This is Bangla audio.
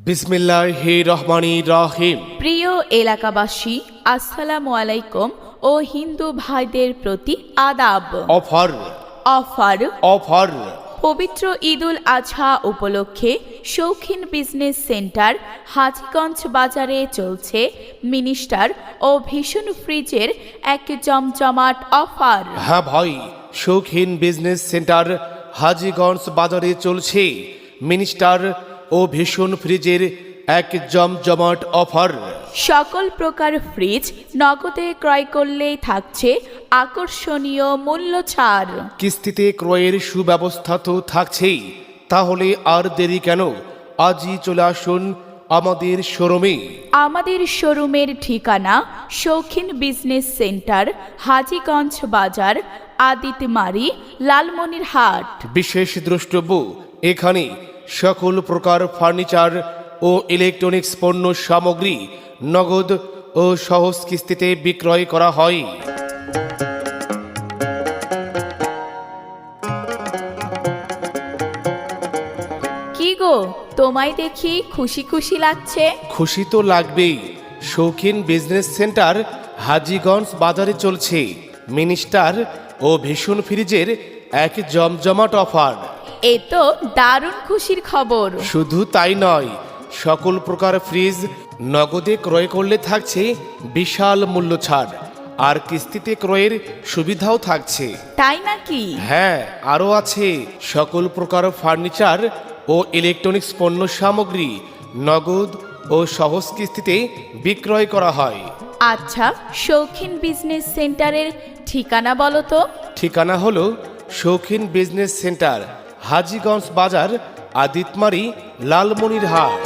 বিসমিল্লাহির রহমানির রহিম। প্রিয় এলাকাবাসী, আসসালামু আলাইকুম ও হিন্দু ভাইদের প্রতি আদাব। অফার অফার অফার পবিত্র ঈদুল আজহা উপলক্ষে শৌখিন বিজনেস সেন্টার হাজীগঞ্জ বাজারে চলছে মিনিস্টার ও ভীষণ ফ্রিজের এক জমজমাট অফার। হ্যাঁ ভাই, শৌখিন বিজনেস সেন্টার হাজীগঞ্জ বাজারে চলছে মিনিস্টার ও ভীষণ ফ্রিজের এক জমজমাট অফার। সকল প্রকার ফ্রিজ নগদে ক্রয় করলেই থাকছে আকর্ষণীয় মূল্য ছাড়। কিস্তিতে ক্রয়ের সুব্যবস্থা তো থাকছেই, তাহলে আর দেরি কেন? আজই চলে আসুন আমাদের শোরুমে। আমাদের শোরুমের ঠিকানা শৌখিন বিজনেস সেন্টার হাজীগঞ্জ বাজার, আদিতমারি, লালমনিরহাট। বিশেষ দ্রষ্টব্য, এখানে সকল প্রকার ফার্নিচার ও ইলেকট্রনিক্স পণ্য সামগ্রী নগদ ও সহজ কিস্তিতে বিক্রয় করা হয়। কি গো, তোমায় দেখি খুশি খুশি লাগছে। খুশি তো লাগবেই। শৌখিন বিজনেস সেন্টার হাজীগঞ্জ বাজারে চলছে মিনিস্টার ও ভীষণ ফ্রিজের এক জমজমাট অফার। এ তো দারুণ খুশির খবর। শুধু তাই নয়, সকল প্রকার ফ্রিজ নগদে ক্রয় করলে থাকছে বিশাল মূল্য ছাড়, আর কিস্তিতে ক্রয়ের সুবিধাও থাকছে। তাই নাকি? হ্যাঁ, আরও আছে সকল প্রকার ফার্নিচার ও ইলেকট্রনিক্স পণ্য সামগ্রী নগদ ও সহজ কিস্তিতে বিক্রয় করা হয়। আচ্ছা, শৌখিন বিজনেস সেন্টারের ঠিকানা বলো তো। ঠিকানা হলো শৌখিন বিজনেস সেন্টার হাজীগঞ্জ বাজার, আদিতমারি, লালমনিরহাট।